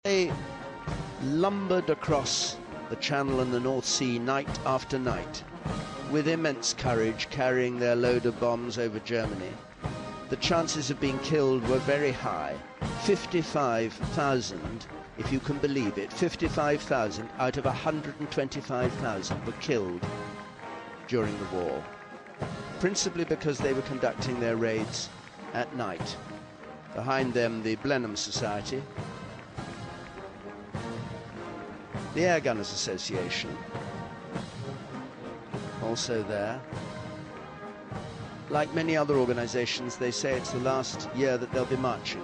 They lumbered across the Channel and the North Sea night after night, with immense courage, carrying their load of bombs over Germany. The chances of being killed were very high. 55,000, if you can believe it, 55,000 out of 125,000 were killed during the war, principally because they were conducting their raids at night. Behind them, the Blenheim Society, the Air Gunners Association, also there. Like many other organizations, they say it's the last year that they'll be marching.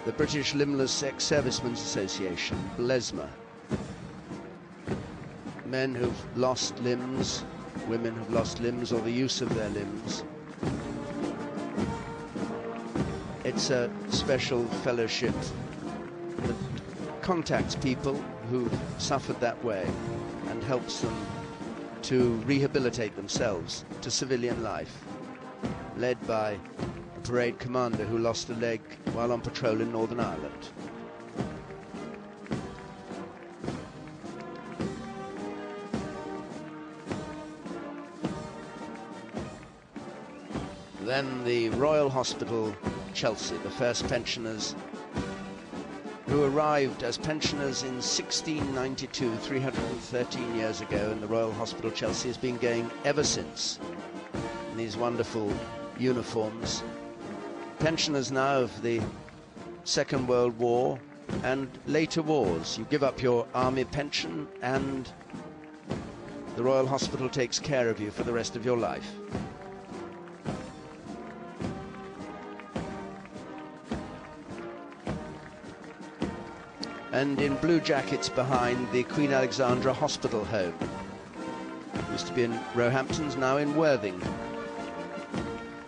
The British Limbless Ex-Servicemen's Association, BLESMA. Men who've lost limbs, women who've lost limbs or the use of their limbs. It's a special fellowship that contacts people who've suffered that way and helps them to rehabilitate themselves to civilian life, led by a parade commander who lost a leg while on patrol in Northern Ireland. Then the Royal Hospital, Chelsea, the first pensioners who arrived as pensioners in 1692, 313 years ago, and the Royal Hospital, Chelsea has been going ever since in these wonderful uniforms. Pensioners now of the Second World War and later wars. You give up your army pension and the Royal Hospital takes care of you for the rest of your life. And in blue jackets behind, the Queen Alexandra Hospital Home. Used to be in Roehampton's, now in Worthing.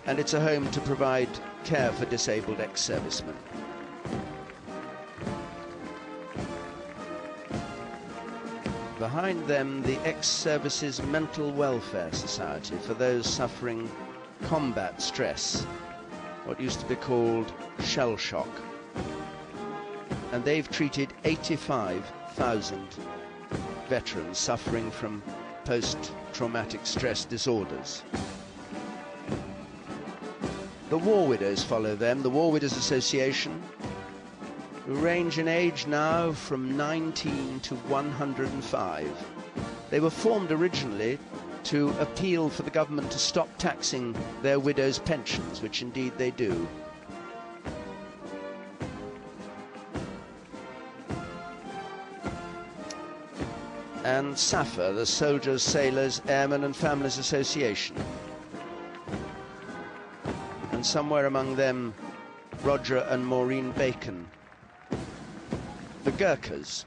And it's a home to provide care for disabled ex-servicemen. Behind them, the Ex-Services Mental Welfare Society for those suffering combat stress, what used to be called shell shock. And they've treated 85,000 veterans suffering from post-traumatic stress disorders. The War Widows follow them, the War Widows Association, who range in age now from 19 to 105. They were formed originally to appeal for the government to stop taxing their widows' pensions, which indeed they do. And SAFA, the Soldiers, Sailors, Airmen and Families Association. And somewhere among them, Roger and Maureen Bacon. The Gurkhas,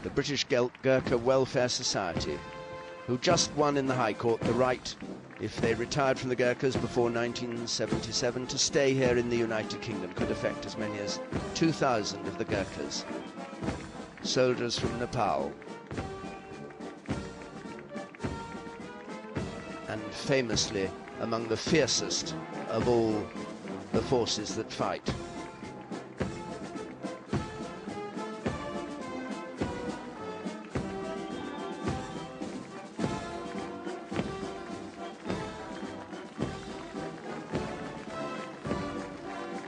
the British Gurkha Welfare Society, who just won in the High Court the right, if they retired from the Gurkhas before 1977, to stay here in the United Kingdom. Could affect as many as 2,000 of the Gurkhas. Soldiers from Nepal. And famously among the fiercest of all the forces that fight.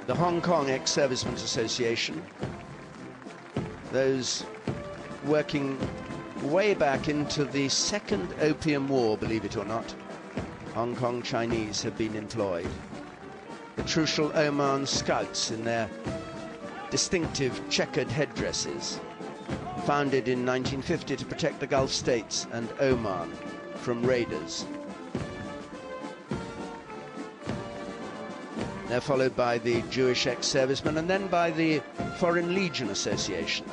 The Hong Kong Ex-Servicemen's Association, those working way back into the Second Opium War, believe it or not. Hong Kong Chinese have been employed. The Trucial Oman Scouts in their distinctive checkered headdresses, founded in 1950 to protect the Gulf states and Oman from raiders. They're followed by the Jewish ex-servicemen and then by the Foreign Legion Association.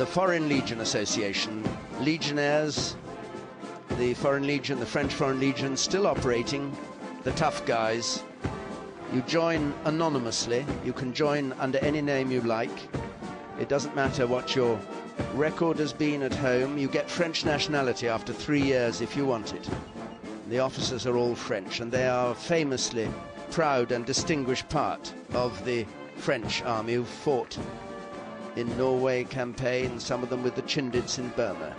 the Foreign Legion Association. Legionnaires, the Foreign Legion, the French Foreign Legion, still operating, the tough guys. You join anonymously. You can join under any name you like. It doesn't matter what your record has been at home. You get French nationality after 3 years if you want it. The officers are all French, and they are famously proud and distinguished part of the French army who fought in Norway campaign, some of them with the Chindits in Burma.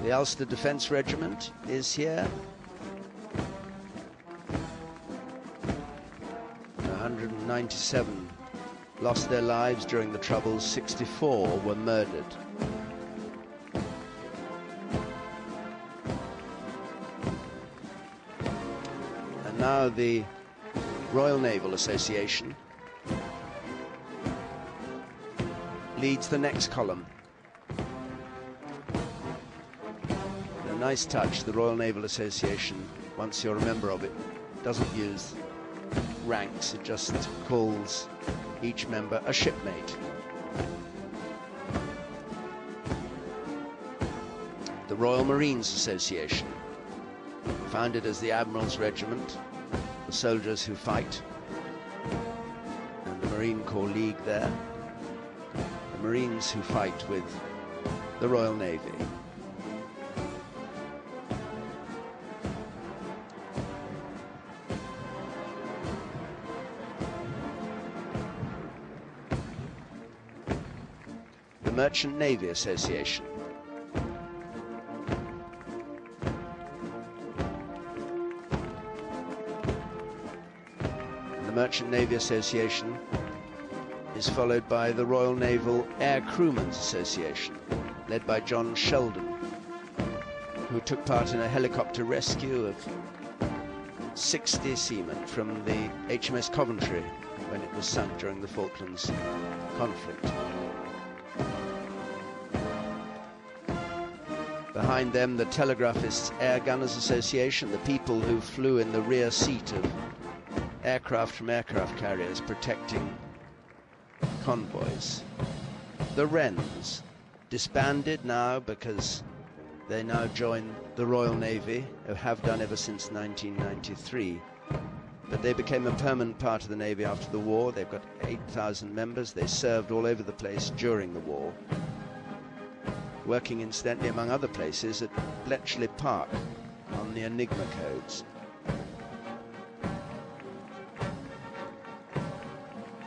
The Ulster Defence Regiment is here. 197 lost their lives during the Troubles, 64 were murdered. And now the Royal Naval Association leads the next column. Nice touch. The Royal Naval Association, once you're a member of it, doesn't use ranks, it just calls each member a shipmate. The Royal Marines Association, founded as the Admiral's Regiment, the soldiers who fight, and the Marine Corps League there, the Marines who fight with the Royal Navy. Merchant Navy Association. And the Merchant Navy Association is followed by the Royal Naval Air Crewmen's Association, led by John Sheldon, who took part in a helicopter rescue of 60 seamen from the HMS Coventry when it was sunk during the Falklands conflict. Behind them, the Telegraphists Air Gunners Association, the people who flew in the rear seat of aircraft from aircraft carriers protecting convoys. The Wrens, disbanded now because they now join the Royal Navy, or have done ever since 1993. But they became a permanent part of the Navy after the war. They've got 8,000 members. They served all over the place during the war, working incidentally among other places at Bletchley Park on the Enigma codes.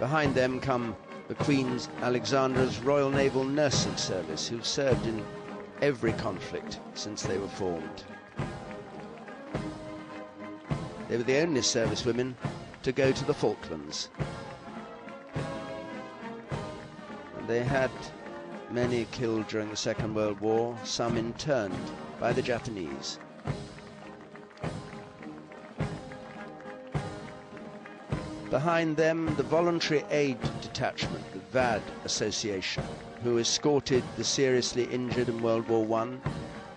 Behind them come the Queen Alexandra's Royal Naval Nursing Service, who've served in every conflict since they were formed. They were the only servicewomen to go to the Falklands. And they had many killed during the Second World War, some interned by the Japanese. Behind them, the Voluntary Aid Detachment, the VAD Association, who escorted the seriously injured in World War I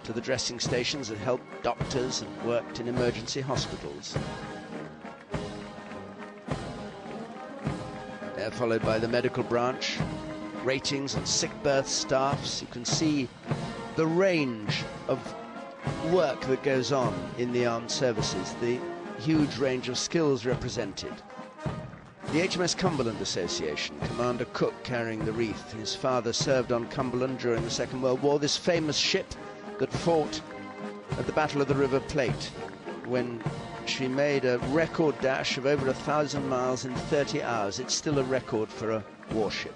to the dressing stations that helped doctors and worked in emergency hospitals. They're followed by the medical branch, ratings and sick berth staffs. You can see the range of work that goes on in the armed services, the huge range of skills represented. The HMS Cumberland Association, Commander Cook carrying the wreath. His father served on Cumberland during the Second World War, this famous ship that fought at the Battle of the River Plate when she made a record dash of over 1,000 miles in 30 hours. It's still a record for a warship.